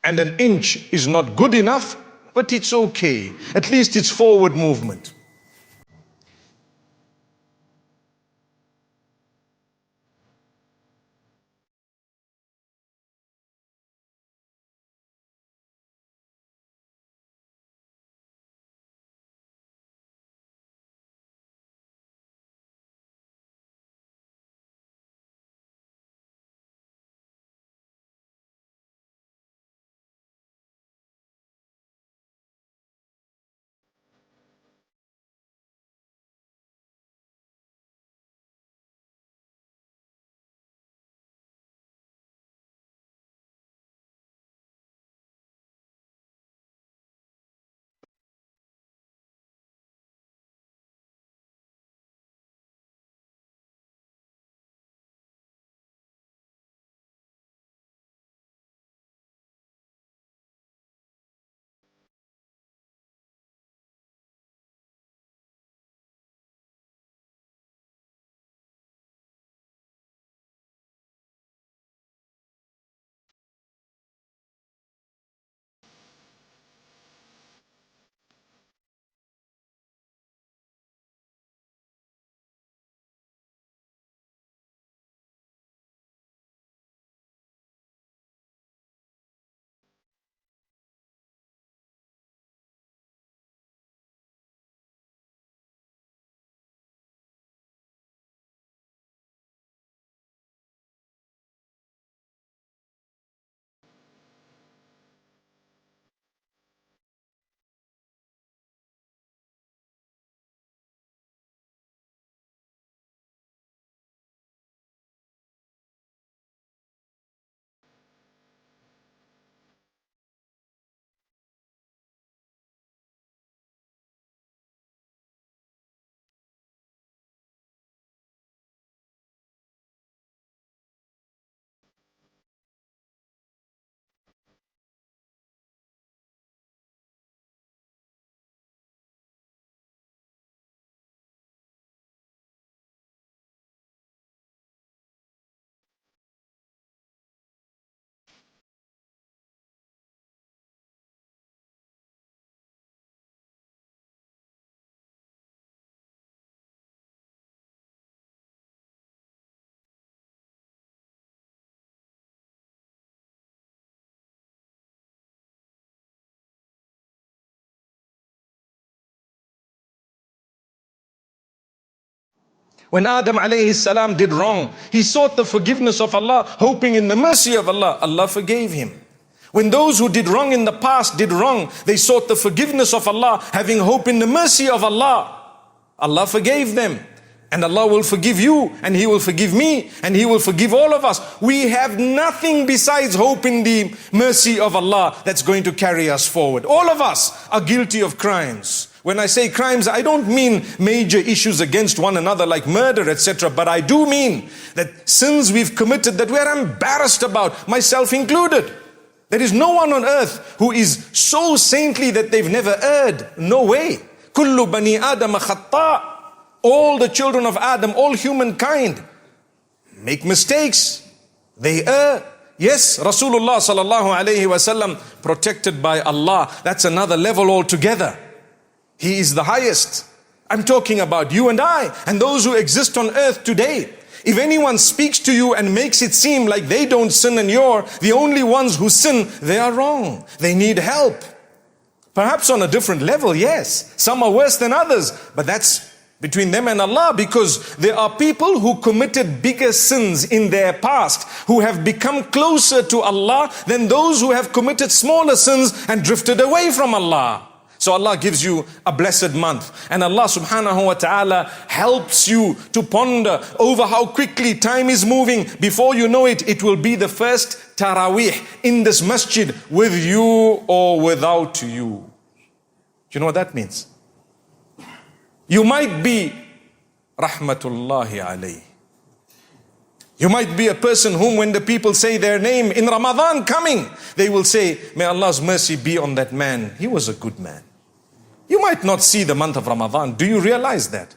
And an inch is not good enough, but it's okay. At least it's forward movement. When Adam alayhi salam did wrong, he sought the forgiveness of Allah, hoping in the mercy of Allah. Allah forgave him. When those who did wrong in the past did wrong, they sought the forgiveness of Allah, having hope in the mercy of Allah. Allah forgave them. And Allah will forgive you, and He will forgive me, and He will forgive all of us. We have nothing besides hope in the mercy of Allah that's going to carry us forward. All of us are guilty of crimes. When I say crimes, I don't mean major issues against one another like murder, etc. But I do mean that sins we've committed that we're embarrassed about, myself included. There is no one on earth who is so saintly that they've never erred. No way. Kullu bani Adam khata'. All the children of Adam, all humankind make mistakes. They err. Yes, Rasulullah sallallahu alayhi wasallam protected by Allah. That's another level altogether. He is the highest. I'm talking about you and I and those who exist on earth today. If anyone speaks to you and makes it seem like they don't sin and you're the only ones who sin, they are wrong. They need help. Perhaps on a different level, yes. Some are worse than others, but that's between them and Allah, because there are people who committed bigger sins in their past, who have become closer to Allah than those who have committed smaller sins and drifted away from Allah. So Allah gives you a blessed month, and Allah subhanahu wa ta'ala helps you to ponder over how quickly time is moving. Before you know it, it will be the first Taraweeh in this masjid with you or without you. Do you know what that means? You might be rahmatullahi alayhi. You might be a person whom when the people say their name in Ramadan coming, they will say, may Allah's mercy be on that man. He was a good man. You might not see the month of Ramadan. Do you realize that?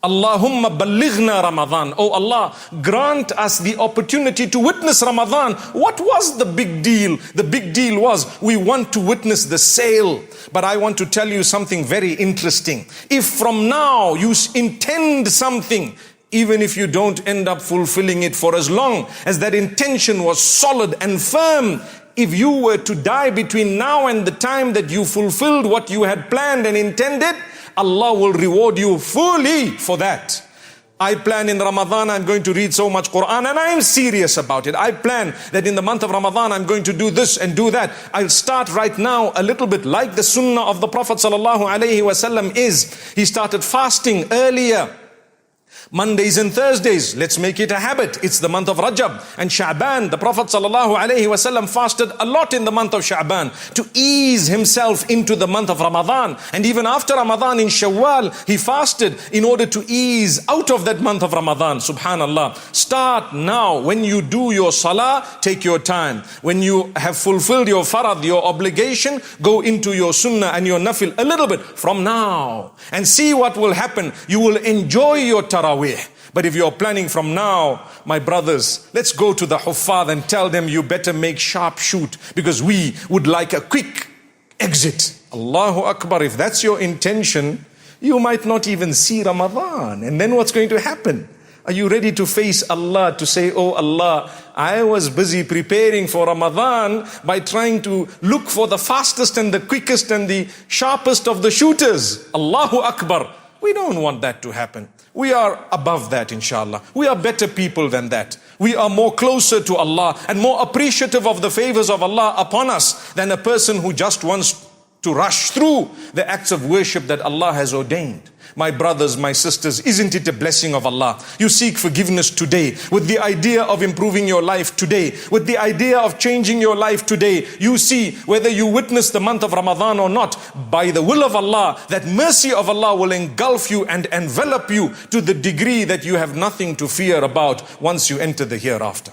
Allahumma ballighna Ramadan. Oh Allah, grant us the opportunity to witness Ramadan. What was the big deal? The big deal was we want to witness the sale. But I want to tell you something very interesting. If from now you intend something, even if you don't end up fulfilling it, for as long as that intention was solid and firm, if you were to die between now and the time that you fulfilled what you had planned and intended, Allah will reward you fully for that. I plan in Ramadan I'm going to read so much Quran, and I am serious about it. I plan that in the month of Ramadan I'm going to do this and do that. I'll start right now a little bit like the sunnah of the Prophet ﷺ is. He started fasting earlier. Mondays and Thursdays, let's make it a habit. It's the month of Rajab and Sha'ban. The Prophet ﷺ fasted a lot in the month of Sha'ban to ease himself into the month of Ramadan. And even after Ramadan in Shawwal, he fasted in order to ease out of that month of Ramadan. Subhanallah. Start now. When you do your salah, take your time. When you have fulfilled your farad, your obligation, go into your sunnah and your nafil a little bit from now and see what will happen. You will enjoy your tarawih. But if you're planning from now, my brothers, let's go to the huffaz and tell them you better make sharp shoot, because we would like a quick exit. Allahu Akbar. If that's your intention, you might not even see Ramadan. And then what's going to happen? Are you ready to face Allah, to say, oh Allah, I was busy preparing for Ramadan by trying to look for the fastest and the quickest and the sharpest of the shooters. Allahu Akbar. We don't want that to happen. We are above that, inshallah. We are better people than that. We are more closer to Allah and more appreciative of the favors of Allah upon us than a person who just wants to rush through the acts of worship that Allah has ordained. My brothers, my sisters, isn't it a blessing of Allah? You seek forgiveness today with the idea of improving your life today, with the idea of changing your life today. You see whether you witness the month of Ramadan or not. By the will of Allah, that mercy of Allah will engulf you and envelop you to the degree that you have nothing to fear about once you enter the hereafter.